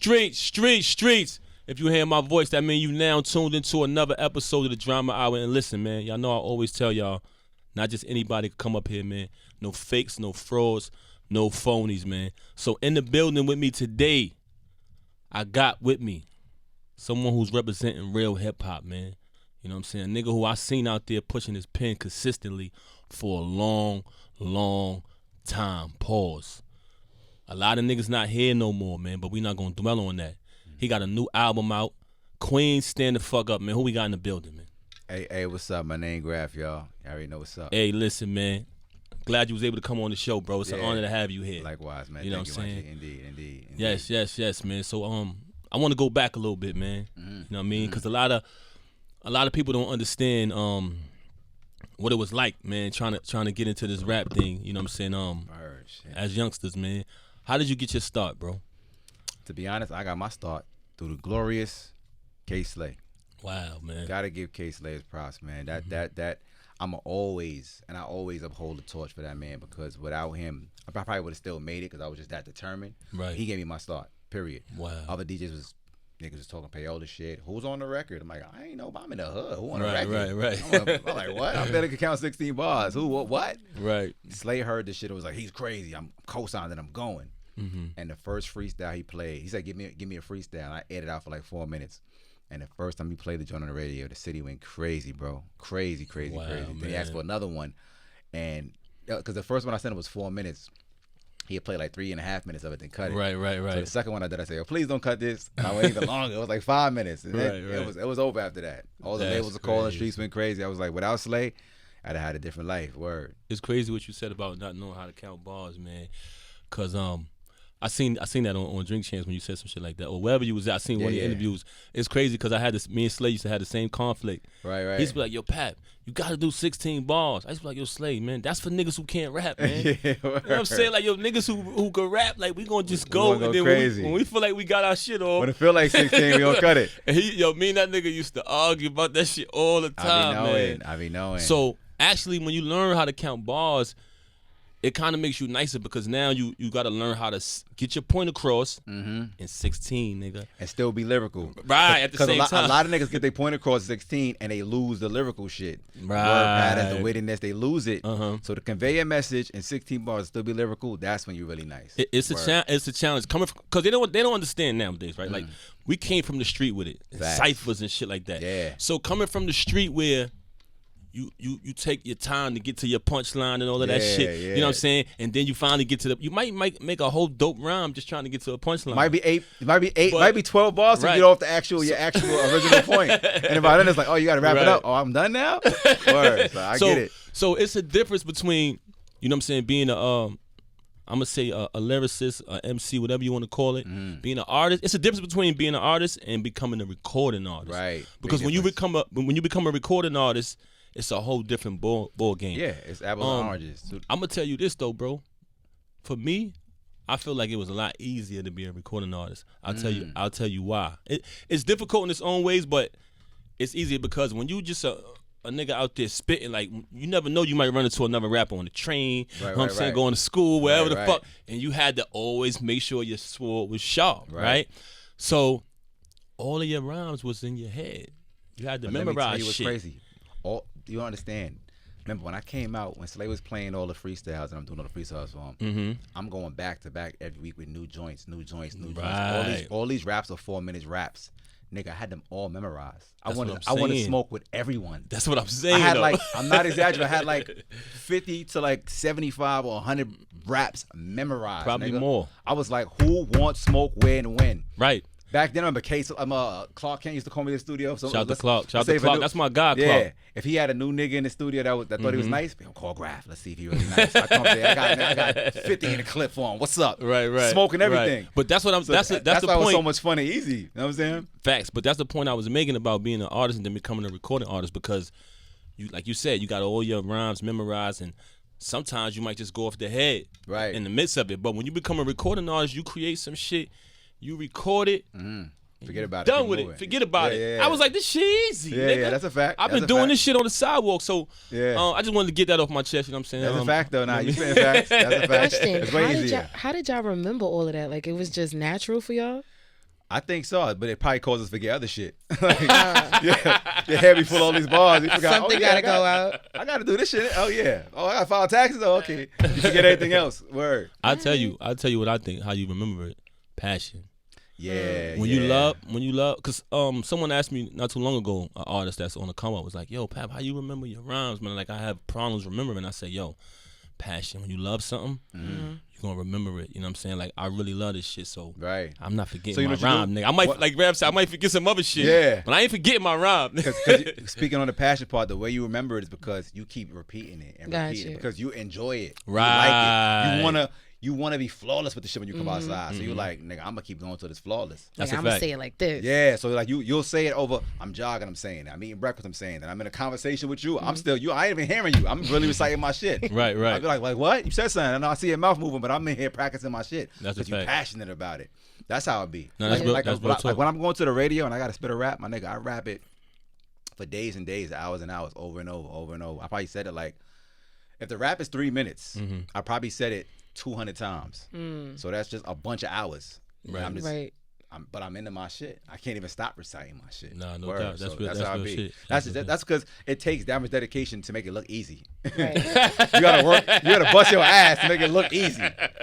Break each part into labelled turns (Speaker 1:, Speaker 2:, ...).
Speaker 1: Streets. If you hear my voice, that means you now tuned into another episode of the Drama Hour. And listen, man, y'all know I always tell y'all, not just anybody can come up here, man. No fakes, no frauds, no phonies, man. So in the building with me today, I got with me someone who's representing real hip-hop, man. You know what I'm saying? A nigga who I seen out there pushing his pen consistently for a long time. Pause. A lot of niggas not here no more, man, but we not gonna dwell on that. He got a new album out. Queen, stand the fuck up, man. Who we got in the building, man?
Speaker 2: Hey, what's up? My name Grafh, y'all. Y'all already know what's up.
Speaker 1: Hey, listen, man. Glad you was able to come on the show, bro. It's an honor to have you here.
Speaker 2: Likewise, man.
Speaker 1: You know
Speaker 2: Thank
Speaker 1: what I'm
Speaker 2: you,
Speaker 1: saying?
Speaker 2: Indeed.
Speaker 1: Yes, man. So I want to go back a little bit, man. You know what I mean? Because a lot of people don't understand what it was like, man, trying to get into this rap thing. You know what I'm saying? As youngsters, man. How did you get your start, bro?
Speaker 2: To be honest, I got my start through the glorious K Slay.
Speaker 1: Wow, man.
Speaker 2: Gotta give K Slay his props, man. That I always uphold the torch for that man, because without him, I probably would have still made it because I was just that determined.
Speaker 1: Right.
Speaker 2: He gave me my start. Period.
Speaker 1: Wow.
Speaker 2: Other DJs niggas was talking payola shit. Who's on the record? I'm like, I ain't know, but I'm in the hood. Who on the record?
Speaker 1: Right.
Speaker 2: I'm like, what? I better could count 16 bars. Who? What?
Speaker 1: Right.
Speaker 2: Slay heard this shit. It was like, he's crazy. I'm co-signing. I'm going. And the first freestyle he played, he said, give me a freestyle. And I edited out for like 4 minutes. And the first time he played the joint on the radio, the city went crazy, bro. Crazy.
Speaker 1: Wow,
Speaker 2: Then he
Speaker 1: man.
Speaker 2: asked for another one. And because the first one I sent him was 4 minutes. He had played like 3.5 minutes of it, then cut it.
Speaker 1: Right.
Speaker 2: So the second one I did, I said, please don't cut this. And I went even longer. It was like 5 minutes. And then it was over after that. All the labels were calling, streets went crazy. I was like, without Slay, I'd have had a different life. Word.
Speaker 1: It's crazy what you said about not knowing how to count bars, man. Cause I seen that on Drink Champs when you said some shit like that, or wherever you was at. I seen one of your interviews. It's crazy because I had this. Me and Slay used to have the same conflict.
Speaker 2: Right.
Speaker 1: He used to be like, "Yo, Pap, you got to do 16 bars." I used to be like, "Yo, Slay, man, that's for niggas who can't rap, man." You know what I'm saying? Like, yo, niggas who can rap, like we gonna just go, and then
Speaker 2: crazy.
Speaker 1: when we feel like we got our shit off,
Speaker 2: when it feel like 16, we gonna cut it.
Speaker 1: And me and that nigga used to argue about that shit all the time, man.
Speaker 2: I be knowing.
Speaker 1: So actually, when you learn how to count bars, it kind of makes you nicer, because now you got to learn how to get your point across in 16, nigga.
Speaker 2: And still be lyrical.
Speaker 1: Right, at the same time.
Speaker 2: Because a lot of niggas get their point across 16 and they lose the lyrical shit.
Speaker 1: Right.
Speaker 2: Word patterns, the wittiness, they lose it.
Speaker 1: Uh-huh.
Speaker 2: So to convey a message in 16 bars, still be lyrical, that's when you're really nice.
Speaker 1: It's a challenge coming because they don't understand nowadays, right? Like, we came from the street with it, and ciphers and shit like that.
Speaker 2: Yeah.
Speaker 1: So coming from the street where you take your time to get to your punchline and all of that shit.
Speaker 2: Yeah.
Speaker 1: You know what I'm saying? And then you finally get to you might make a whole dope rhyme just trying to get to a punchline.
Speaker 2: Might be 8, might be 12 bars to get off your actual original point. And by then it's like, oh, you got to wrap it up. Oh, I'm done now? Word. So I get it.
Speaker 1: So it's a difference between, you know what I'm saying, being I'm going to say a lyricist, a MC, whatever you want to call it, being an artist. It's a difference between being an artist and becoming a recording artist.
Speaker 2: Right.
Speaker 1: Because when you become a recording artist, it's a whole different ball game.
Speaker 2: Yeah, it's apples and oranges.
Speaker 1: I'm going to tell you this, though, bro. For me, I feel like it was a lot easier to be a recording artist. I'll tell you why. It's difficult in its own ways, but it's easier because when you just a nigga out there spitting, like, you never know, you might run into another rapper on the train, you know what I'm saying, going to school, wherever the fuck, and you had to always make sure your sword was sharp, right? So all of your rhymes was in your head. You had to memorize
Speaker 2: let me tell you what's
Speaker 1: shit.
Speaker 2: Crazy. You don't understand. Remember when I came out, when Slay was playing all the freestyles, and I'm doing all the freestyles for him, I'm going back to back every week with new joints. All these raps are 4 minutes raps. Nigga, I had them all memorized. I wanted to smoke with everyone.
Speaker 1: That's what I'm saying.
Speaker 2: I had I'm not exaggerating. I had like 50 to like 75 or 100 raps memorized.
Speaker 1: Probably
Speaker 2: nigga.
Speaker 1: more.
Speaker 2: I was like, who wants smoke, where, and when?
Speaker 1: Right.
Speaker 2: Back then, I'm a case. Clark Kent used to call me to the studio. So
Speaker 1: Shout out to Clark. That's my guy, Clark.
Speaker 2: Yeah. If he had a new nigga in the studio that thought he was nice, he'll call Grafh. Let's see if he really nice. I come there. I got 50 in the clip for him. What's up?
Speaker 1: Right.
Speaker 2: Smoking everything.
Speaker 1: Right. But that's what I'm.
Speaker 2: So
Speaker 1: that's the
Speaker 2: why
Speaker 1: point.
Speaker 2: It was so much fun and easy. You know what I'm saying?
Speaker 1: Facts. But that's the point I was making about being an artist and then becoming a recording artist, because you, like you said, you got all your rhymes memorized, and sometimes you might just go off the head in the midst of it. But when you become a recording artist, you create some shit, you record it.
Speaker 2: Forget about
Speaker 1: it. Done with it. Forget about it.
Speaker 2: Yeah.
Speaker 1: I was like, this shit easy.
Speaker 2: Yeah, that's a fact.
Speaker 1: I've been doing this shit on the sidewalk, so I just wanted to get that off my chest. You know what I'm saying?
Speaker 2: That's a fact, though. Nah, you saying facts. That's a fact.
Speaker 3: Question: how did y'all remember all of that? Like, it was just natural for y'all?
Speaker 2: I think so, but it probably causes us to forget other shit. Like, your head be full of all these bars. You forgot,
Speaker 3: Something gotta go out.
Speaker 2: I gotta do this shit. Oh yeah. Oh, I gotta file taxes. Oh, okay. You forget everything else. Word.
Speaker 1: I'll tell you what I think. How you remember it? Passion.
Speaker 2: Yeah.
Speaker 1: When you love, because someone asked me not too long ago, an artist that's on the come up was like, "Yo, Pap, how you remember your rhymes, man?" Like I have problems remembering. I say, "Yo, passion. When you love something, you're gonna remember it." You know what I'm saying? Like I really love this shit, so
Speaker 2: right.
Speaker 1: I'm not forgetting my rhyme, nigga. I might like Rap said, I might forget some other shit.
Speaker 2: Yeah.
Speaker 1: But I ain't forgetting my rhyme.
Speaker 2: Cause speaking on the passion part, the way you remember it is because you keep repeating it and repeating it because you enjoy it.
Speaker 1: Right.
Speaker 2: You like it. You wanna be flawless with the shit when you come outside. So you're like, nigga, I'm gonna keep going till it's flawless.
Speaker 3: Like, I'm gonna say it like this.
Speaker 2: Yeah, so like you'll say it over. I'm jogging, I'm saying it. I'm eating breakfast, I'm saying that. I'm in a conversation with you. I'm still you. I ain't even hearing you. I'm really reciting my shit.
Speaker 1: Right.
Speaker 2: I'll be like what? You said something. I know I see your mouth moving, but I'm in here practicing my shit.
Speaker 1: That's
Speaker 2: because you're passionate about it. That's how it be.
Speaker 1: No, that's real, that's real talk.
Speaker 2: Like when I'm going to the radio and I gotta spit a rap, my nigga, I rap it for days and days, hours and hours, over and over. I probably said it like, if the rap is 3 minutes, I probably said it 200 times. So that's just a bunch of hours.
Speaker 1: Right.
Speaker 2: But I'm into my shit. I can't even stop reciting my shit.
Speaker 1: Nah, no doubt. That's how it be. Shit.
Speaker 2: That's because it takes that much dedication to make it look easy.
Speaker 3: Right.
Speaker 2: You gotta work. You gotta bust your ass to make it look easy.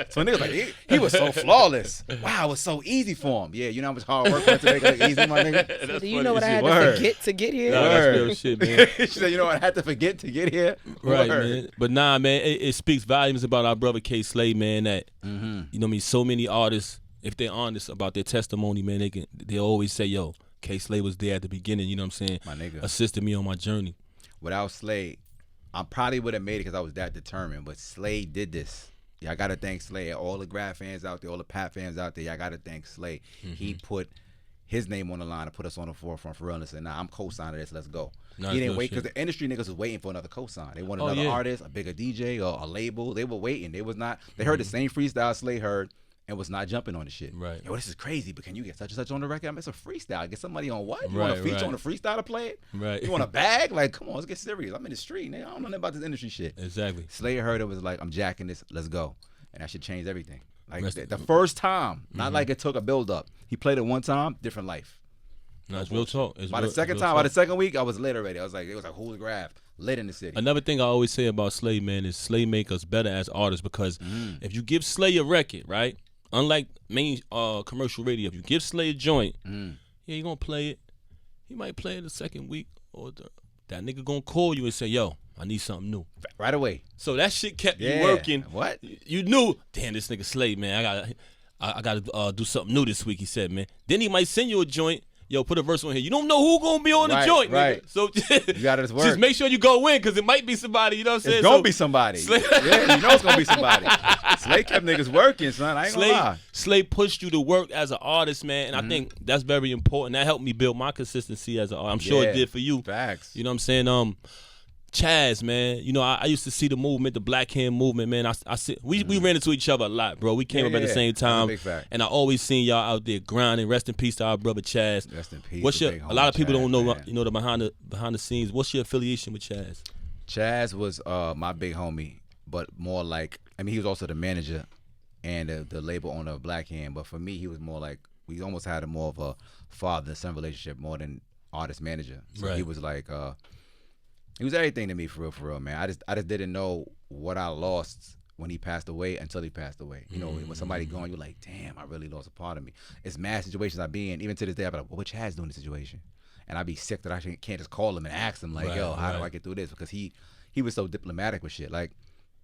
Speaker 2: So niggas like he was so flawless. Wow, it was so easy for him. Yeah, you know how much hard work went to make it look easy, my nigga.
Speaker 3: So do you know what I had to forget to get here?
Speaker 1: Nah, that's real shit, man.
Speaker 2: She said, "You know what I had to forget to get here."
Speaker 1: Right, man. But nah, man, it speaks volumes about our brother K Slade, man. That you know what I mean. So many artists, if they're honest about their testimony, man, they always say, "Yo, K Slade was there at the beginning." You know what I'm saying?
Speaker 2: My nigga
Speaker 1: assisted me on my journey.
Speaker 2: Without Slade, I probably would have made it because I was that determined. But Slade did this. Yeah, I gotta thank Slade. All the Grafh fans out there, all the Pat fans out there, I gotta thank Slade. He put his name on the line to put us on the forefront for real and said, "Nah, I'm co-signing this. Let's go." He didn't wait because the industry niggas was waiting for another co-sign. They wanted another artist, a bigger DJ, or a label. They were waiting. They was not. They heard the same freestyle Slade heard and was not jumping on the shit.
Speaker 1: Right.
Speaker 2: Yo, this is crazy, but can you get such and such on the record? I mean, it's a freestyle. Get somebody on what? You want a feature on a freestyle to play it?
Speaker 1: Right.
Speaker 2: You want a bag? Like, come on, let's get serious. I'm in the street, nigga. I don't know nothing about this industry shit.
Speaker 1: Exactly.
Speaker 2: Slade heard it, was like, I'm jacking this. Let's go. And that shit changed everything. Like the first time, not like it took a build up. He played it one time, different life.
Speaker 1: No, it's real talk.
Speaker 2: By the second time, by the second week, I was lit already. I was like, it was like Papoose Grafh, lit in the city.
Speaker 1: Another thing I always say about Slade, man, is Slade make us better as artists because if you give Slade a record, right? Unlike main commercial radio, if you give Slade a joint, yeah, he gonna play it. He might play it the second week, or that nigga gonna call you and say, "Yo, I need something new."
Speaker 2: Right away.
Speaker 1: So that shit kept you working.
Speaker 2: What?
Speaker 1: You knew, damn, this nigga Slade, man, I gotta do something new this week, he said, man. Then he might send you a joint. Yo, put a verse on here. You don't know who gonna be on the joint, nigga. So
Speaker 2: you gotta just work.
Speaker 1: Just make sure you go in, because it might be somebody, you know what I'm saying?
Speaker 2: It's gonna be somebody. Yeah, you know it's gonna be somebody. Slade kept niggas working, son. I ain't gonna lie.
Speaker 1: Slade pushed you to work as an artist, man, and I think that's very important. That helped me build my consistency as an artist. I'm sure it did for you.
Speaker 2: Facts.
Speaker 1: You know what I'm saying? Chaz, man, you know, I used to see the movement, the Black Hand movement, man. We ran into each other a lot, bro. We came up at the same time,
Speaker 2: big fact.
Speaker 1: and I always seen y'all out there grinding. Rest in peace to our brother Chaz.
Speaker 2: Rest in peace.
Speaker 1: A lot of people
Speaker 2: Chaz,
Speaker 1: don't know,
Speaker 2: man.
Speaker 1: you know, the behind the scenes. What's your affiliation with Chaz?
Speaker 2: Chaz was my big homie, but more like, I mean, he was also the manager and the label owner of Black Hand. But for me, he was more like, we almost had a more of a father-son relationship more than artist-manager. So he was like, he was everything to me for real, man. I just didn't know what I lost when he passed away until he passed away. You know, when somebody gone, you're like, damn, I really lost a part of me. It's mad situations I be in. Even to this day, I be like, well, what Chaz doing in the situation? And I'd be sick that I can't just call him and ask him, like, yo, how do I get through this? Because he was so diplomatic with shit. Like,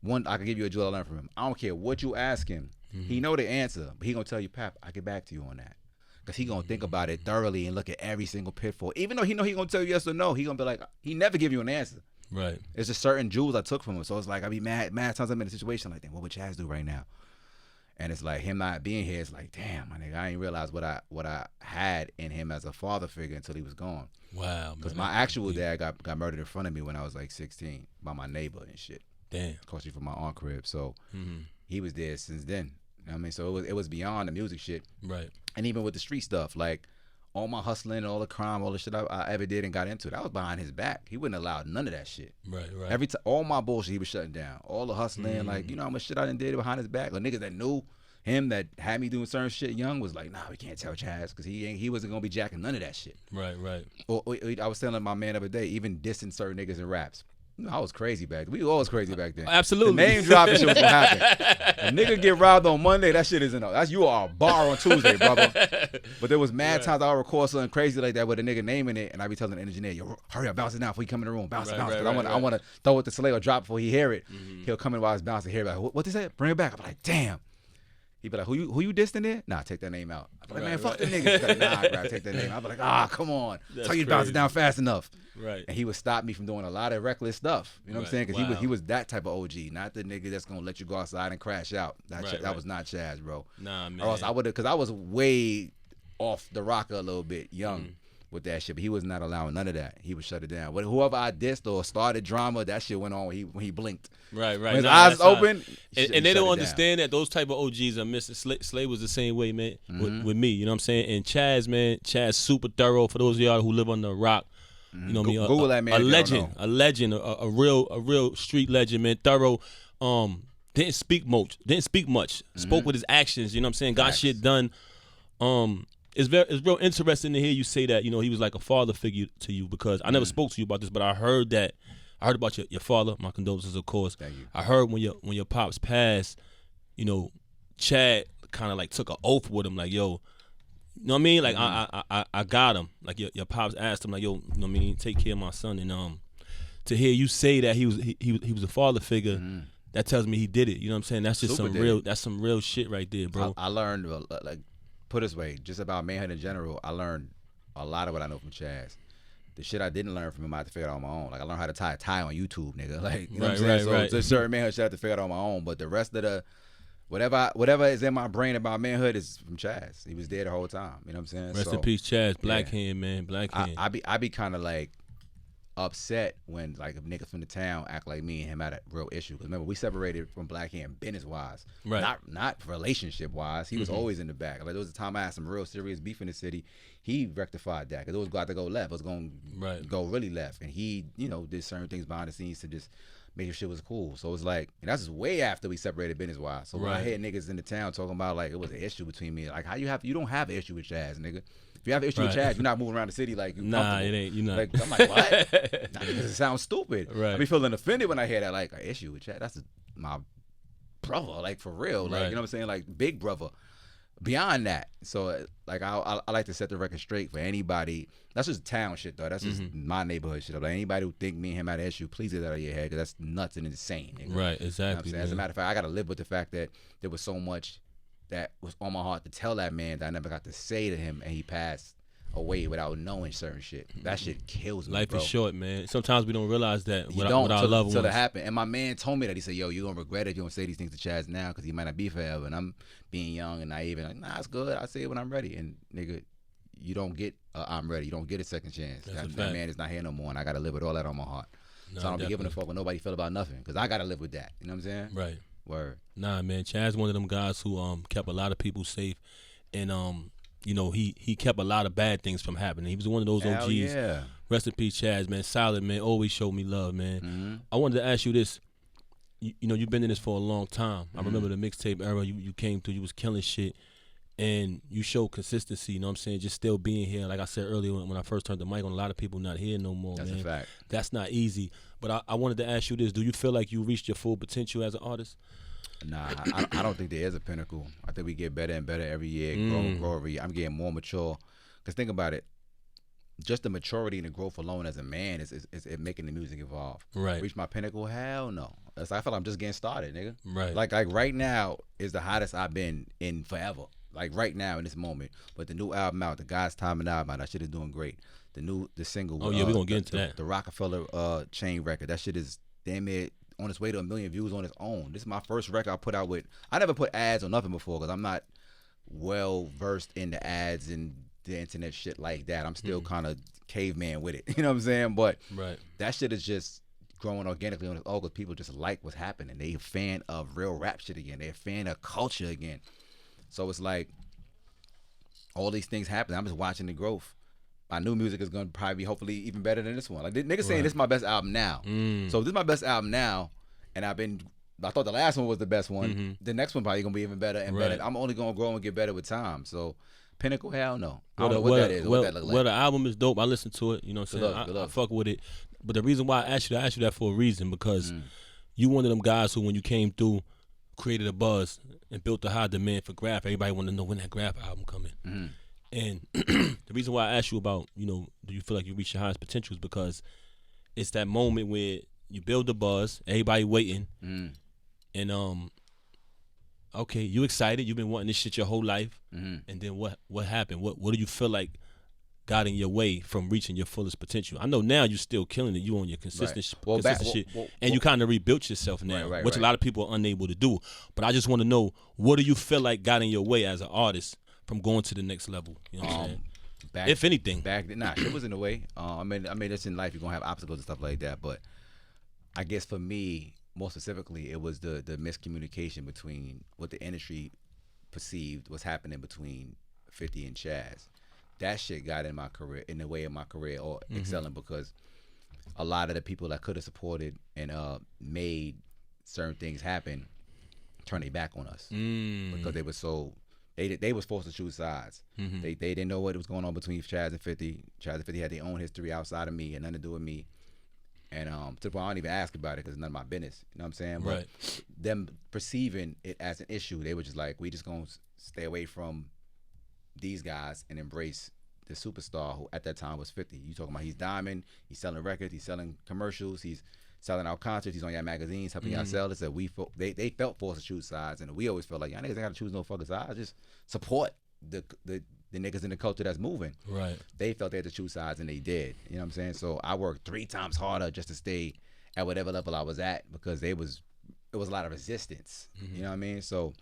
Speaker 2: I can give you a jewel I learned from him. I don't care what you ask him. He know the answer, but he gonna tell you, Pap, I get back to you on that. Because he gonna think about it thoroughly and look at every single pitfall. Even though he know he gonna tell you yes or no, he gonna be like, he never give you an answer.
Speaker 1: Right.
Speaker 2: It's just certain jewels I took from him. So it's like, I be mad times I'm in a situation like, damn, what would Chaz do right now? And it's like, him not being here, it's like, damn, my nigga, I ain't realize what I had in him as a father figure until he was gone.
Speaker 1: Wow.
Speaker 2: Because my actual dad got murdered in front of me when I was like 16 by my neighbor and shit.
Speaker 1: Damn.
Speaker 2: Across from my aunt crib. So he was there since then. You know what I mean? So it was beyond the music shit.
Speaker 1: Right.
Speaker 2: And even with the street stuff, like all my hustling, all the crime, all the shit I ever did and got into, that was behind his back. He wouldn't allow none of that shit.
Speaker 1: Right.
Speaker 2: All my bullshit he was shutting down. All the hustling, like, you know how much shit I done did behind his back? Like niggas that knew, him that had me doing certain shit young was like, nah, we can't tell Chaz because he wasn't gonna be jacking none of that shit.
Speaker 1: Right.
Speaker 2: Or I was telling my man the other day, even dissing certain niggas in raps. I was crazy back then. We all was crazy back then.
Speaker 1: Absolutely.
Speaker 2: The name dropping shit was gonna happen. A nigga get robbed on Monday, that shit isn't. You are a bar on Tuesday, brother. But there was mad times I would record something crazy like that with a nigga naming it, and I be telling the engineer, yo, hurry up, bounce it now before you come in the room. Bounce it. I want to throw it to Slay or drop before he hear it. Mm-hmm. He'll come in while it's bouncing, hear it. Like, what is that? Bring it back. I'm like, damn. He be like, who you dissed in there? Nah, take that name out. I be like, man, fuck the niggas. He's like, nah, bro, take that name. I be like, come on. Tell you to bounce it down fast enough.
Speaker 1: Right.
Speaker 2: And he would stop me from doing a lot of reckless stuff. You know what I'm saying? Because he was that type of OG, not the nigga that's gonna let you go outside and crash out. That was not Chaz, bro.
Speaker 1: Nah, man.
Speaker 2: Or else I would have, because I was way off the rocker a little bit, young. With that shit, but he was not allowing none of that. He would shut it down. But whoever I dissed or started drama, that shit went on when he blinked.
Speaker 1: Right.
Speaker 2: When his eyes open,
Speaker 1: and they don't understand that those type of OGs are missing. Slay was the same way, man, with me. You know what I'm saying? And Chaz, man, super thorough. For those of y'all who live on the rock, you know what I mean?
Speaker 2: Google that man.
Speaker 1: A legend, a real street legend, man. Thorough. Didn't speak much. Spoke with his actions. You know what I'm saying? Got shit done. It's real interesting to hear you say that, you know, he was like a father figure to you, because I never spoke to you about this, but I heard about your father. My condolences, of course.
Speaker 2: Thank you.
Speaker 1: I heard when your pops passed, you know, Chad kind of like took an oath with him, like, yo, you know what I mean? Like, I got him. Like, your pops asked him, like, yo, you know what I mean? Take care of my son. And to hear you say that he was a father figure, that tells me he did it. You know what I'm saying? That's just some real shit right there, bro.
Speaker 2: I learned, like, put it this way, just about manhood in general, I learned a lot of what I know from Chaz. The shit I didn't learn from him, I had to figure it out on my own. Like, I learned how to tie a tie on YouTube, nigga. Like, you know what I'm saying? So there's certain manhood shit I had to figure out on my own. But the rest of the whatever is in my brain about manhood is from Chaz. He was there the whole time. You know what I'm saying?
Speaker 1: Rest in peace, Chaz. Black hand, man. Black hand.
Speaker 2: I be kind of like upset when like if niggas from the town act like me and him had a real issue. Because remember, we separated from Black hand business wise, not relationship wise. He was always in the back. Like, there was a time I had some real serious beef in the city. He rectified that because it was got to go left. It was going to go really left, and he, you know, did certain things behind the scenes to just make sure shit was cool. So it was like, and that's just way after we separated business wise. So when I hear niggas in the town talking about like it was an issue between me, like, how you don't have an issue with Chaz, nigga. If you have an issue with Chaz, you're not moving around the city like
Speaker 1: nah, it ain't. You know,
Speaker 2: like, I'm like, what? Nah, because it sounds stupid.
Speaker 1: Right.
Speaker 2: I be feeling offended when I hear that, like, an issue with Chaz. That's my brother, like, for real. Like, you know what I'm saying? Like, big brother. Beyond that, so like I like to set the record straight for anybody. That's just town shit though. That's just my neighborhood shit. Like, anybody who think me and him had an issue, please get that out of your head, because that's nuts and insane. Nigga.
Speaker 1: Right, exactly.
Speaker 2: You know what I'm saying? As a matter of fact, I got to live with the fact that there was so much that was on my heart to tell that man that I never got to say to him, and he passed away without knowing certain shit. That shit kills me.
Speaker 1: Life is short, man. Sometimes we don't realize that with our loved ones.
Speaker 2: Until it happened. And my man told me that. He said, yo, you're going to regret it if you don't say these things to Chaz now, because he might not be forever. And I'm being young and naive and like, nah, it's good. I'll say it when I'm ready. And nigga, you don't get I'm ready. You don't get a second chance. That man is not here no more, and I got to live with all that on my heart. No, so I don't be giving a fuck what nobody feel about nothing, because I got to live with that. You know what I'm saying?
Speaker 1: Right.
Speaker 2: Word.
Speaker 1: Nah, man. Chaz one of them guys who kept a lot of people safe, and you know, he kept a lot of bad things from happening. He was one of those OGs.
Speaker 2: Hell yeah.
Speaker 1: Rest in peace, Chaz, man. Solid, man. Always showed me love, man. I wanted to ask you this. You know, you've been in this for a long time. I remember the mixtape era. You came through. You was killing shit. And you showed consistency, you know what I'm saying? Just still being here. Like I said earlier when I first turned the mic on, a lot of people not here no more, man.
Speaker 2: That's a fact.
Speaker 1: That's not easy. But I wanted to ask you this. Do you feel like you reached your full potential as an artist?
Speaker 2: Nah, I don't think there is a pinnacle. I think we get better and better every year, grow every year. I'm getting more mature. Because think about it. Just the maturity and the growth alone as a man is making the music evolve.
Speaker 1: Right.
Speaker 2: Reach my pinnacle? Hell no. I feel like I'm just getting started, nigga.
Speaker 1: Right.
Speaker 2: Like right now is the hottest I've been in forever. Like right now in this moment. But the new album out, the God's Timing album out, that shit is doing great. The single.
Speaker 1: Oh yeah, we're gonna get into that.
Speaker 2: The Rockefeller chain record. That shit is damn near on its way to 1 million views on its own. This is my first record I put out with. I never put ads or nothing before, because I'm not well versed in the ads and the internet shit like that. I'm still kind of caveman with it. You know what I'm saying? But that shit is just growing organically on its own, because people just like what's happening. They a fan of real rap shit again. They're a fan of culture again. So it's like all these things happen. I'm just watching the growth. My new music is going to probably be hopefully even better than this one. Like, niggas saying this is my best album now. So if this is my best album now, and I've been I thought the last one was the best one. The next one probably gonna be even better and better. I'm only gonna grow and get better with time. So Pinnacle, hell no. I don't know what that is. What that look like.
Speaker 1: Well, the album is dope. I listened to it. You know what I'm saying? I fuck with it. But the reason why I asked you that for a reason, because you one of them guys who, when you came through, created a buzz and built a high demand for Grafh. Everybody wanted to know when that Grafh album coming. And the reason why I asked you about, do you feel like you reached your highest potential is because it's that moment where you build the buzz, everybody waiting, and okay, you excited, you've been wanting this shit your whole life, and then what happened? What do you feel like got in your way from reaching your fullest potential? I know now you're still killing it. You on your consistent shit, and you kind of rebuilt yourself now, which a lot of people are unable to do. But I just want to know, what do you feel like got in your way as an artist from going to the next level? You know what I'm saying? If anything.
Speaker 2: Shit was in the way. I mean, that's in life. You're gonna have obstacles and stuff like that. But I guess for me, more specifically, it was the miscommunication between what the industry perceived was happening between 50 and Chaz. That shit got in the way of my career or excelling, because a lot of the people that could have supported and made certain things happen turned their back on us because they were so. They was forced to choose sides. They didn't know what was going on between Chaz and 50. Chaz and 50 had their own history outside of me and nothing to do with me. And to the point I don't even ask about it because it's none of my business. You know what I'm saying? But them perceiving it as an issue, they were just like, we just gonna stay away from these guys and embrace the superstar who at that time was 50. You talking about he's diamond, he's selling records, he's selling commercials, he's selling out concerts, he's on your magazines, helping y'all sell. They felt forced to choose sides, and we always felt like, y'all niggas ain't gotta choose no fucking side. Just support the niggas in the culture that's moving. Right. They felt they had to choose sides, and they did. You know what I'm saying? So I worked 3 times harder just to stay at whatever level I was at, because it was a lot of resistance. You know what I mean? So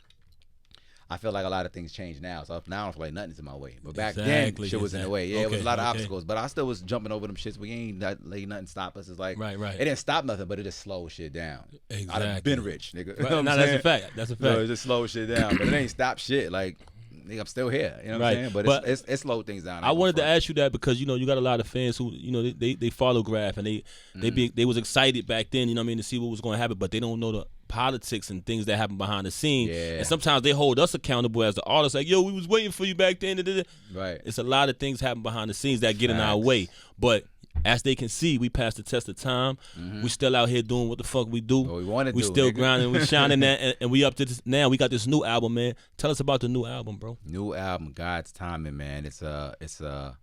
Speaker 2: I feel like a lot of things change now. So now I don't feel like nothing's in my way. But back then, shit was in the way. Yeah, it was a lot of obstacles. But I still was jumping over them shits. We ain't let nothing stop us. It's like, it didn't stop nothing, but it just slowed shit down. I'd have been rich, nigga. You know what I'm saying?
Speaker 1: That's a fact. That's a fact.
Speaker 2: No, it just slowed shit down. But it ain't stopped shit. Like, nigga, I'm still here. You know what I'm saying? But it slowed things down.
Speaker 1: I wanted to ask you that because, you got a lot of fans who, they follow Grafh, and they was excited back then, to see what was going to happen, but they don't know the politics and things that happen behind the scene. And sometimes they hold us accountable as the artists, like, yo, we was waiting for you back then. Right. It's a lot of things happen behind the scenes that get in our way. But as they can see, we passed the test of time. We still out here doing what the fuck we do. We still grinding, we shining that, and we up to this now. We got this new album, man. Tell us about the new album, bro.
Speaker 2: New album, God's Timing, man. It's the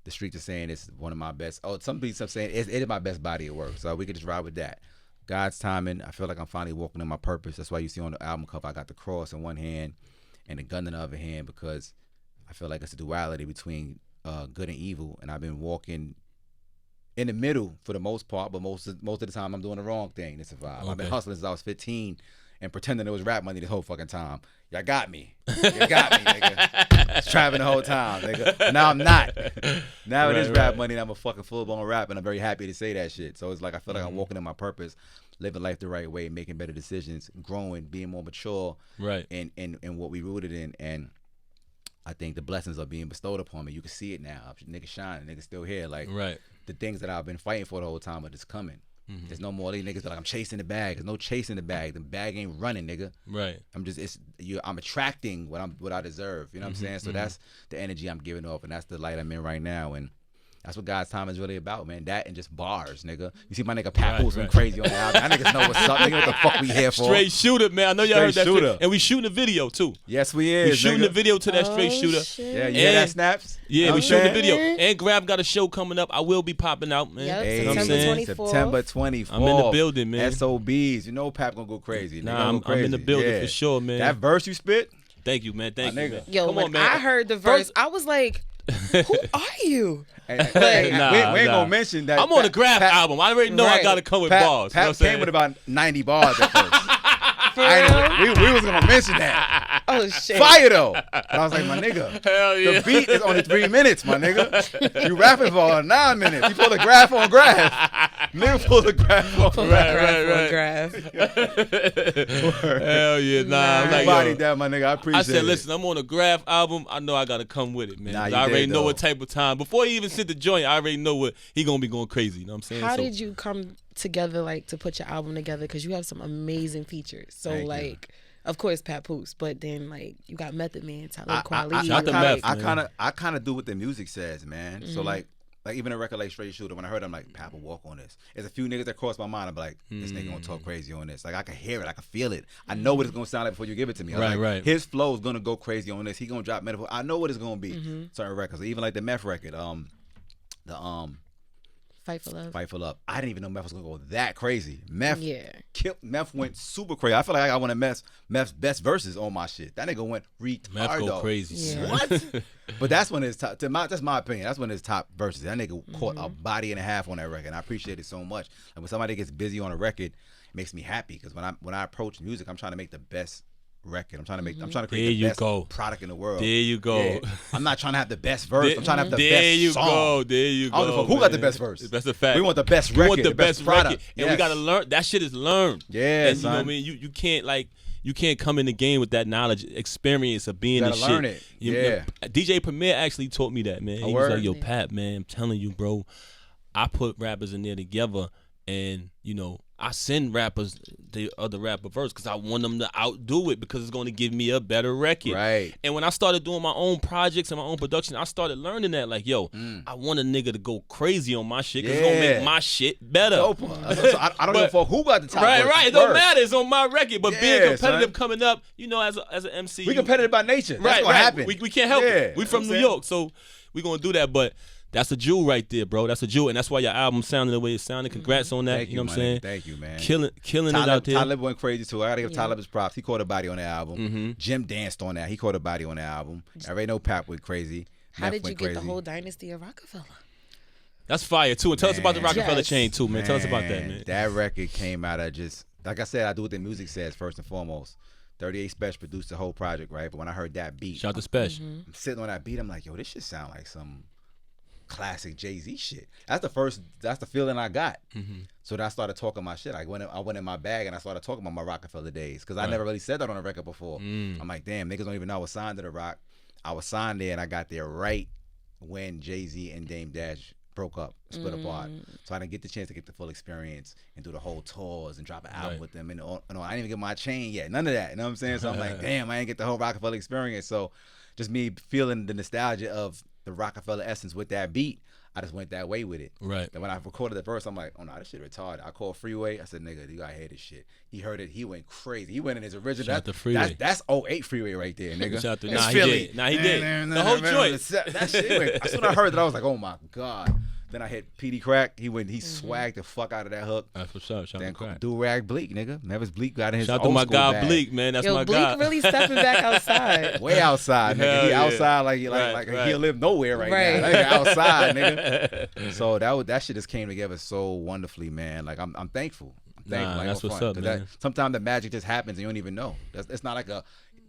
Speaker 2: streets are saying it's one of my best. Oh, some people are saying it is my best body of work. So we could just ride with that. God's Timing. I feel like I'm finally walking in my purpose. That's why you see on the album cover, I got the cross in one hand and the gun in the other hand, because I feel like it's a duality between good and evil, and I've been walking in the middle for the most part, but most of the time I'm doing the wrong thing to survive. I've been hustling since I was 15 and pretending it was rap money this whole fucking time. Y'all got me. You got me, nigga. Trapping the whole time, nigga. Now I'm not. Now it is rap money, and I'm a fucking full-blown rap, and I'm very happy to say that shit. So it's like I feel like I'm walking in my purpose, living life the right way, making better decisions, growing, being more mature, in what we rooted in. And I think the blessings are being bestowed upon me. You can see it now. Nigga shining, nigga still here. Like, the things that I've been fighting for the whole time are just coming. There's no more of these niggas that like, I'm chasing the bag. There's no chasing the bag. The bag ain't running, nigga. Right. I'm attracting what I deserve. You know what I'm saying? So that's the energy I'm giving off, and that's the light I'm in right now. And that's what God's Time is really about, man. That and just bars, nigga. You see my nigga Papoose went crazy on the album. Y'all niggas know what's up, nigga. What the fuck we here for?
Speaker 1: Straight shooter, man. I know y'all heard that shit. And we shooting a video, too.
Speaker 2: Yes, we is,
Speaker 1: We shooting the video to that straight shooter.
Speaker 3: Shit.
Speaker 2: Yeah, you hear that, Snaps?
Speaker 1: Yeah, we shooting the video. And Grafh got a show coming up. I will be popping out, man.
Speaker 3: Yep,
Speaker 1: you know what I'm saying?
Speaker 2: September 24th.
Speaker 1: I'm in the building, man.
Speaker 2: SOBs. You know Pap gonna go crazy.
Speaker 1: Nah, I'm in the building for sure, man.
Speaker 2: That verse you spit?
Speaker 1: Thank you, man. Thank you, man.
Speaker 3: Yo,
Speaker 1: Come
Speaker 3: when
Speaker 1: on, man.
Speaker 3: I heard the verse, I was like, who are you?
Speaker 2: We ain't gonna mention that.
Speaker 1: I'm on the Grafh album. I already know I gotta come with bars.
Speaker 2: Pat came with about 90 bars at first. We was gonna mention that.
Speaker 3: Oh shit!
Speaker 2: Fire though. And I was like, my nigga,
Speaker 1: hell yeah.
Speaker 2: The beat is only 3 minutes, my nigga. You rapping for 9 minutes. You put the Grafh on Grafh. Nigga pulled a graph off.
Speaker 1: Right. Hell yeah, nah. I'm like,
Speaker 2: Body
Speaker 1: yo,
Speaker 2: that, my nigga. I appreciate it.
Speaker 1: I said, listen, I'm on a Graph album. I know I gotta come with it, man.
Speaker 2: Nah, you
Speaker 1: I already
Speaker 2: did,
Speaker 1: know
Speaker 2: though.
Speaker 1: what type of time. Before he even sent the joint, I already know what he gonna be going crazy. You know what I'm saying?
Speaker 3: How did you come together, like, to put your album together? Because you have some amazing features. So,
Speaker 2: Thank you.
Speaker 3: like, of course, Papoose, but then, like, you got Method Man, Talib Kweli.
Speaker 2: I kind of do what the music says, man. So like even a record like Straight Shooter, when I heard it, I'm like, Papa, walk on this. There's a few niggas that cross my mind. I'm like, this nigga gonna talk crazy on this. Like, I can hear it, I can feel it. I know what it's gonna sound like before you give it to me.
Speaker 1: Right.
Speaker 2: His flow is gonna go crazy on this. He gonna drop metaphor. I know what it's gonna be. Certain records, even like the Meth record,
Speaker 3: Fight for Love.
Speaker 2: Fight for Love. I didn't even know Meth was gonna go that crazy. Meth went super crazy. I feel like I got one of Meth's best verses on my shit. That nigga went retardo.
Speaker 1: Meth go crazy.
Speaker 3: Yeah.
Speaker 2: What? But that's one of his top. That's my opinion. That's one of his top verses. That nigga caught a body and a half on that record, and I appreciate it so much. And when somebody gets busy on a record, it makes me happy because when I approach music, I'm trying to make the best record. I'm trying to create the best product in the world.
Speaker 1: There you go.
Speaker 2: Yeah. I'm not trying to have the best verse. I'm trying to have the best song.
Speaker 1: There you go.
Speaker 2: I don't know who got the best verse.
Speaker 1: That's a fact.
Speaker 2: We want the best record.
Speaker 1: We want the best
Speaker 2: product.
Speaker 1: record. And we gotta learn. That shit is learned.
Speaker 2: Yeah,
Speaker 1: and you know what I mean? You can't you can't come in the game with that knowledge, experience of being the shit.
Speaker 2: Learn it.
Speaker 1: DJ Premier actually taught me that, man. He was like, yo, Pat, man, I'm telling you, bro, I put rappers in there together, and you know, I send rappers the other rapper verse because I want them to outdo it because it's going to give me a better record.
Speaker 2: Right.
Speaker 1: And when I started doing my own projects and my own production, I started learning that, like, yo, I want a nigga to go crazy on my shit because it's going to make my shit better.
Speaker 2: So I don't give a fuck who got the top verse.
Speaker 1: Right. It don't matter. It's on my record. But being competitive coming up, you know, as an MC.
Speaker 2: We competitive by nature. That's what happened.
Speaker 1: We can't help it. We from New York, so we going to do that. But that's a jewel right there, bro. That's a jewel, and that's why your album sounded the way it sounded. Congrats on that. You know what I'm saying?
Speaker 2: Thank you, man.
Speaker 1: Killing it out there.
Speaker 2: Talib went crazy too. I gotta give Talib his props. He caught a body on the album. Jim danced on that. He caught a body on the album. I already know Pap went crazy.
Speaker 3: How did you get the whole dynasty of Rockefeller?
Speaker 1: That's fire too. And tell us about the Rockefeller chain too, man. Tell us about that, man.
Speaker 2: That record came out of just like I said. I do what the music says first and foremost. 38 Spesh produced the whole project, right? But when I heard that beat,
Speaker 1: shout out to Spesh.
Speaker 2: I'm sitting on that beat. I'm like, yo, this shit sound like some classic Jay-Z shit. That's the feeling I got. So then I started talking my shit. I went in my bag and I started talking about my Rockefeller days because I never really said that on a record before. I'm like, damn, niggas don't even know I was signed to the Rock. I was signed there and I got there right when Jay-Z and Dame Dash broke up, split apart. So I didn't get the chance to get the full experience and do the whole tours and drop an album with them. And I didn't even get my chain yet. None of that. You know what I'm saying? So I'm like, damn, I didn't get the whole Rockefeller experience. So just me feeling the nostalgia of the Rockefeller essence with that beat, I just went that way with it.
Speaker 1: Right.
Speaker 2: And when I recorded the verse, I'm like, oh no, this shit retarded. I called Freeway. I said, nigga, you gotta hear this shit. He heard it. He went crazy. He went in his original.
Speaker 1: Shout out to Freeway.
Speaker 2: That's 08 Freeway right there, nigga.
Speaker 1: Shout out to,
Speaker 2: It's
Speaker 1: he
Speaker 2: Philly.
Speaker 1: did. He did. The whole joint.
Speaker 2: That shit went. As soon as I heard that, I was like, oh my God. Then I hit PD Crack. He swagged the fuck out of that hook.
Speaker 1: That's for sure. Shout out to Crack.
Speaker 2: Do-rag Bleak, nigga. Never's Bleak got in his
Speaker 1: shout out to my guy bag. Bleak, man. That's my
Speaker 3: Bleak
Speaker 1: guy.
Speaker 3: Bleak really stepping back outside.
Speaker 2: Way outside, nigga. He outside like he'll live nowhere right now. Like outside, nigga. So that shit just came together so wonderfully, man. Like I'm thankful.
Speaker 1: That's what's up, man.
Speaker 2: Sometimes the magic just happens and you don't even know. It's not like a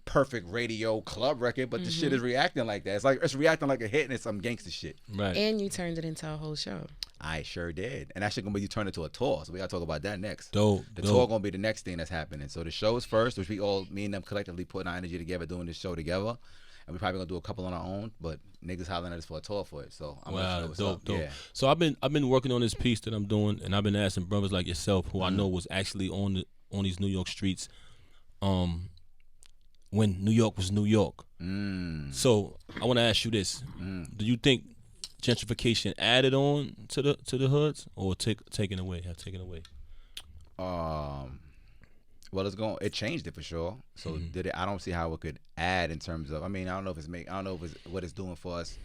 Speaker 2: perfect radio club record, but the shit is reacting like that. It's reacting like a hit and it's some gangster shit.
Speaker 1: Right.
Speaker 3: And you turned it into a whole show.
Speaker 2: I sure did. And that shit gonna be turned into a tour. So we gotta talk about that next.
Speaker 1: Dope.
Speaker 2: The tour gonna be the next thing that's happening. So the show is first, which me and them collectively putting our energy together doing this show together. And we probably gonna do a couple on our own, but niggas hollering at us for a tour for it. So I'm gonna know what's up.
Speaker 1: Dope.
Speaker 2: Yeah.
Speaker 1: So I've been working on this piece that I'm doing, and I've been asking brothers like yourself, who I know was actually on these New York streets, when New York was New York. So I want to ask you this: do you think gentrification added on to the hoods, or taken away?
Speaker 2: Well, it changed it for sure. So did it? I don't see how it could add in terms of. I mean, I don't know if it's what it's doing for us,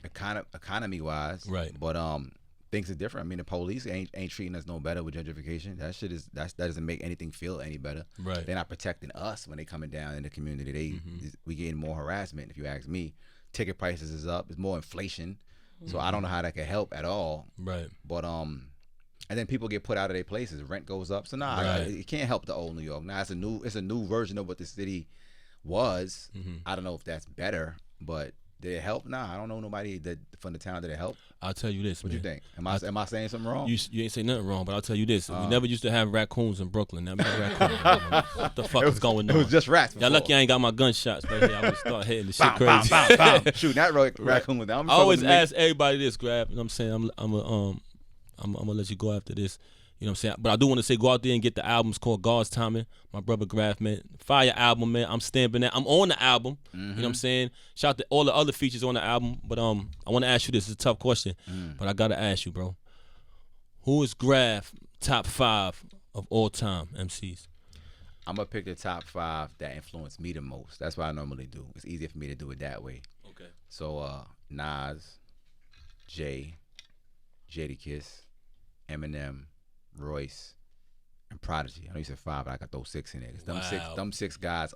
Speaker 2: economy wise.
Speaker 1: Right.
Speaker 2: But things are different. I mean, the police ain't treating us no better with gentrification. That shit that doesn't make anything feel any better.
Speaker 1: Right.
Speaker 2: They're not protecting us when they coming down in the community. We getting more harassment. If you ask me, ticket prices is up. It's more inflation. So I don't know how that could help at all.
Speaker 1: Right.
Speaker 2: But and then people get put out of their places. Rent goes up. So it can't help the old New York. Now it's a new version of what the city was. I don't know if that's better, but Did it help? Nah, I don't know nobody that from the town. Did it help?
Speaker 1: I'll tell you this,
Speaker 2: What
Speaker 1: man.
Speaker 2: you think? Am I saying something wrong?
Speaker 1: You ain't say nothing wrong, but I'll tell you this. We never used to have raccoons in Brooklyn. Now we got raccoons. What the fuck is going on?
Speaker 2: It was just rats.
Speaker 1: Y'all lucky I ain't got my gunshots right here. I would start hitting the shit
Speaker 2: Bam,
Speaker 1: crazy.
Speaker 2: bam, bam, bam. Shoot, that raccoon was down.
Speaker 1: I always ask everybody this, Grab. You know what I'm saying? I'm gonna let you go after this. You know what I'm saying? But I do want to say, go out there and get the albums called God's Timing. My brother Grafh, man. Fire album, man. I'm stamping that. I'm on the album. You know what I'm saying? Shout out to all the other features on the album. But I want to ask you this. It's a tough question. But I got to ask you, bro. Who is Grafh top 5 of all time MCs?
Speaker 2: I'm going to pick the top 5 that influenced me the most. That's what I normally do. It's easier for me to do it that way.
Speaker 1: Okay.
Speaker 2: So, Nas, Jay, Jadakiss, Eminem, Royce, and Prodigy. I know you said 5, but I got those 6 in there. Them six guys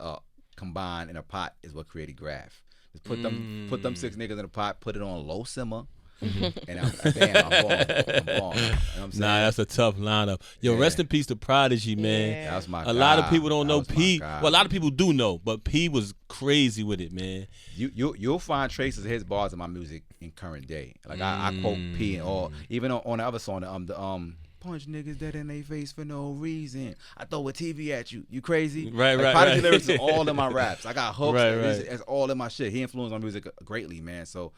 Speaker 2: combined in a pot is what created Grafh. Just put them 6 niggas in a pot, put it on low simmer, and I'm gone. You know what I'm saying?
Speaker 1: Nah, that's a tough lineup. Yo, rest in peace to Prodigy, man.
Speaker 3: Yeah.
Speaker 2: That was my
Speaker 1: A lot of people don't know P.
Speaker 2: Well,
Speaker 1: Well, a lot of people do know, but P was crazy with it, man.
Speaker 2: You'll find traces of his bars in my music in current day. Like I quote P and all, even on the other song, the punch niggas dead in they face for no reason. I throw a TV at you. You crazy?
Speaker 1: Right.
Speaker 2: Prodigy lyrics is all in my raps. I got hooks.
Speaker 1: Right.
Speaker 2: It's all in my shit. He influenced my music greatly, man. So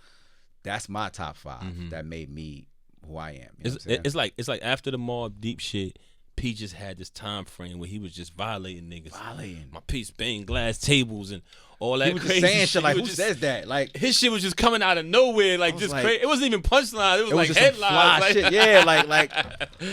Speaker 2: that's my top 5 that made me who I am. You know what I'm saying?
Speaker 1: It's like after the Mobb Deep shit, P just had this time frame where he was just violating niggas. My piece, bang, glass tables, and all that.
Speaker 2: He was
Speaker 1: crazy
Speaker 2: just saying shit like, who
Speaker 1: just,
Speaker 2: says that? Like
Speaker 1: his shit was just coming out of nowhere, like just
Speaker 2: like,
Speaker 1: crazy. It wasn't even punchlines. It was like
Speaker 2: just some
Speaker 1: headlines.
Speaker 2: fly
Speaker 1: Like,
Speaker 2: shit. Yeah,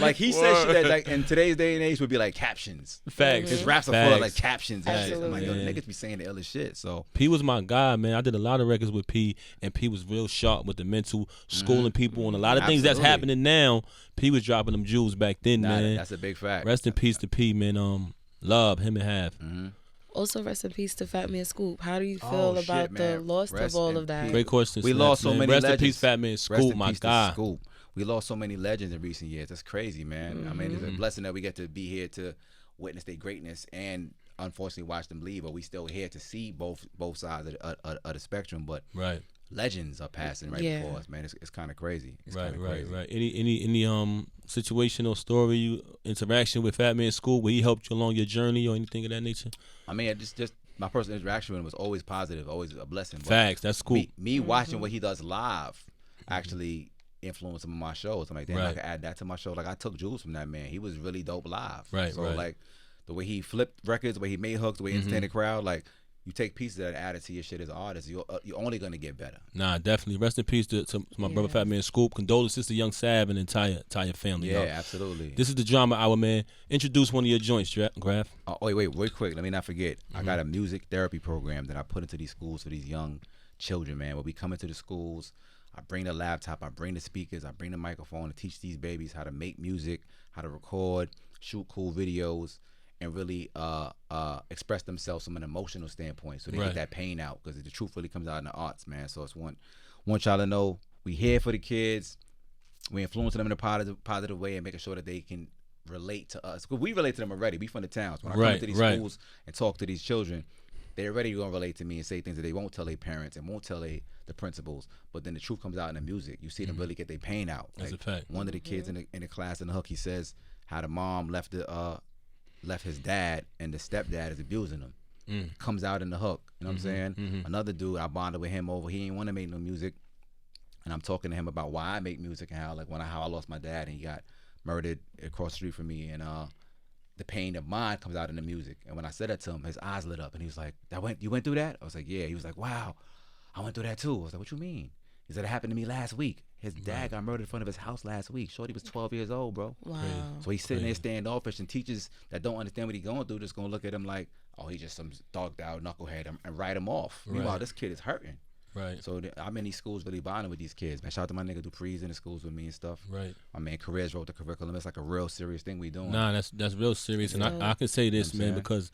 Speaker 2: like he said shit that like in today's day and age would be like captions.
Speaker 1: Facts.
Speaker 2: His raps are full of like captions and shit. I'm like, yo,
Speaker 3: Absolutely.
Speaker 2: niggas be saying the illest shit. So
Speaker 1: P was my guy, man. I did a lot of records with P, and P was real sharp with the mental, schooling people on a lot of things that's
Speaker 2: Absolutely.
Speaker 1: happening now. P was dropping them jewels back then, man.
Speaker 2: that's a big fact.
Speaker 1: Rest in peace to P, man. Love him and half.
Speaker 3: Also, rest in peace to Fat Man Scoop. How do you feel about the
Speaker 2: man.
Speaker 3: loss
Speaker 2: Rest
Speaker 3: of all
Speaker 2: in
Speaker 3: of that?
Speaker 2: peace.
Speaker 1: Great question.
Speaker 2: We
Speaker 1: Snaps,
Speaker 2: lost so
Speaker 1: man.
Speaker 2: many
Speaker 1: Rest
Speaker 2: legends.
Speaker 1: in peace, Fat Man
Speaker 2: Rest
Speaker 1: Scoop,
Speaker 2: in
Speaker 1: my
Speaker 2: peace to
Speaker 1: guy.
Speaker 2: Scoop. We lost so many legends in recent years. That's crazy, man. I mean, it's a blessing that we get to be here to witness their greatness and unfortunately watch them leave. But we still here to see both sides of the spectrum. But
Speaker 1: Right.
Speaker 2: legends are passing before us, man. It's kind of crazy. It's
Speaker 1: Right.
Speaker 2: kinda crazy.
Speaker 1: Any situational story, interaction with Fat Man Scoop where he helped you along your journey or anything of that nature?
Speaker 2: I mean, just my personal interaction with him was always positive, always a blessing. But
Speaker 1: Facts. That's cool.
Speaker 2: Me watching what he does live actually influenced some of my shows. I'm like, damn, I
Speaker 1: Right.
Speaker 2: could add that to my show. Like I took jewels from that man. He was really dope live.
Speaker 1: Right,
Speaker 2: So
Speaker 1: right.
Speaker 2: like the way he flipped records, the way he made hooks, the way he entertained the crowd, like you take pieces of that, add it to your shit as an artist, you're only gonna get better.
Speaker 1: Nah, definitely. Rest in peace to my brother Fat Man Scoop. Condolences to Young Sav and the entire family.
Speaker 2: Yeah,
Speaker 1: dog.
Speaker 2: absolutely.
Speaker 1: This is the Drama Hour, man. Introduce one of your joints, Grafh.
Speaker 2: Wait, quick. Let me not forget. I got a music therapy program that I put into these schools for these young children, man. Where we come into the schools, I bring the laptop, I bring the speakers, I bring the microphone to teach these babies how to make music, how to record, shoot cool videos, and really express themselves from an emotional standpoint, so they
Speaker 1: Right.
Speaker 2: get that pain out, because the truth really comes out in the arts, man. So it's want y'all to know we here for the kids. We influencing them in a positive way and making sure that they can relate to us, because we relate to them already. We from the towns. When I come
Speaker 1: Right,
Speaker 2: into these
Speaker 1: right.
Speaker 2: schools and talk to these children, they're already gonna relate to me and say things that they won't tell their parents and won't tell the principals. But then the truth comes out in the music. You see them really get their pain out.
Speaker 1: That's
Speaker 2: Like,
Speaker 1: a fact.
Speaker 2: one of the kids in the class in the hook, he says how the mom left his dad and the stepdad is abusing him. Comes out in the hook. You know what I'm saying? Another dude, I bonded with him over. He ain't want to make no music, and I'm talking to him about why I make music and how I lost my dad and he got murdered across the street from me, and the pain of mine comes out in the music. And when I said that to him, his eyes lit up and he was like, you went through that? I was like, yeah. He was like, wow, I went through that too. I was like, what you mean? He said, it happened to me last week. His dad got murdered in front of his house last week. Shorty was 12 years old, bro.
Speaker 3: Wow.
Speaker 2: So he's sitting there standoffish, and teachers that don't understand what he's going through just gonna look at him like, oh, he's just some dogged out knucklehead, and write him off. Meanwhile, this kid is hurting.
Speaker 1: Right.
Speaker 2: So I'm in these schools really bonding with these kids, man. Shout out to my nigga Dupree's in the schools with me and stuff.
Speaker 1: Right.
Speaker 2: My man Careers wrote the curriculum. It's like a real serious thing we doing.
Speaker 1: Nah, that's real serious, and I can say this,
Speaker 2: You know what I'm
Speaker 1: man, because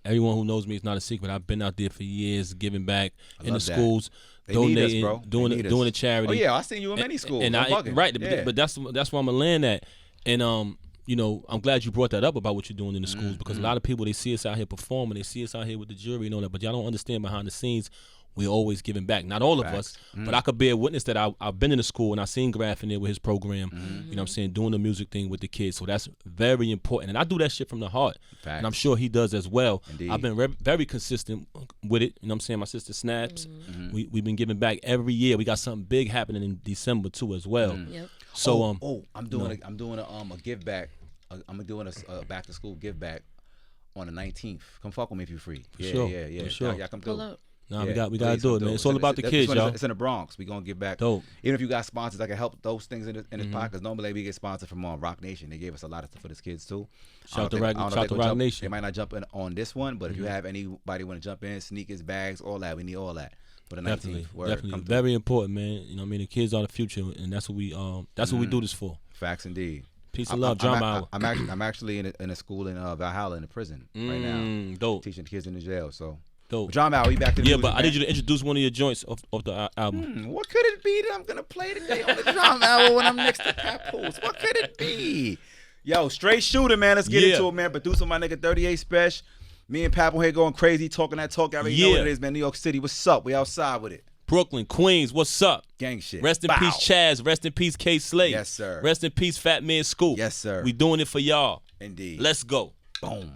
Speaker 1: everyone who knows me is not a secret. I've been out there for years, giving back in the
Speaker 2: love that.
Speaker 1: schools,
Speaker 2: They need us,
Speaker 1: donating,
Speaker 2: bro. They
Speaker 1: doing
Speaker 2: need us.
Speaker 1: doing a charity.
Speaker 2: Oh yeah, I seen you in many schools.
Speaker 1: And
Speaker 2: I'm
Speaker 1: I
Speaker 2: bugging.
Speaker 1: right,
Speaker 2: Yeah.
Speaker 1: but that's where I'm gonna land at. And I'm glad you brought that up about what you're doing in the schools, because a lot of people, they see us out here performing, they see us out here with the jury and all that, but y'all don't understand behind the scenes we're always giving back. Not all of us, but I could bear witness that I've been in the school and I seen Grafh in there with his program, you know what I'm saying, doing the music thing with the kids. So that's very important. And I do that shit from the heart.
Speaker 2: Facts.
Speaker 1: And I'm sure he does as well.
Speaker 2: Indeed.
Speaker 1: I've been very consistent with it. You know what I'm saying? My sister Snaps, we've been giving back every year. We got something big happening in December too as well.
Speaker 3: Yep.
Speaker 1: So
Speaker 2: I'm doing a give back. I'm doing a back to school give back on the 19th. Come fuck with me if you're free.
Speaker 1: For sure.
Speaker 2: Y'all come
Speaker 3: Pull
Speaker 2: through.
Speaker 3: up.
Speaker 1: Nah, we gotta do it, man. It's all about the kids, y'all.
Speaker 2: It's in the Bronx. We gonna give back.
Speaker 1: Dope.
Speaker 2: Even if you got sponsors that can help those things in this pot, because normally we get sponsored from Rock Nation. They gave us a lot of stuff for the kids too.
Speaker 1: Shout to Rock Nation.
Speaker 2: They might not jump in on this one, but if you have anybody want to jump in, sneakers, bags, all that, we need all that for the 19th.
Speaker 1: Definitely. Very important, man. You know what I mean? The kids are the future, and that's what we do this for.
Speaker 2: Facts indeed.
Speaker 1: Peace and love, Drama Hour.
Speaker 2: I'm actually in a school in Valhalla in the prison right now.
Speaker 1: Dope.
Speaker 2: Teaching the kids in the jail. So
Speaker 1: dope.
Speaker 2: Drama Hour, we back to the music,
Speaker 1: but I
Speaker 2: man.
Speaker 1: need you to introduce one of your joints of the album.
Speaker 2: What could it be that I'm gonna play today on the Drama Hour when I'm next to Papoose? What could it be? Yo, straight shooter, man. Let's get into it, man. Producer my nigga 38 Spesh. Me and Papo here going crazy, talking that talk. I already know what it is, man. New York City, what's up? We outside with it.
Speaker 1: Brooklyn, Queens, what's up?
Speaker 2: Gang shit.
Speaker 1: Rest in peace, Chaz. Rest in peace, K. Slade.
Speaker 2: Yes, sir.
Speaker 1: Rest in peace, Fat Man Scoop.
Speaker 2: Yes, sir.
Speaker 1: We doing it for y'all.
Speaker 2: Indeed.
Speaker 1: Let's go.
Speaker 2: Boom.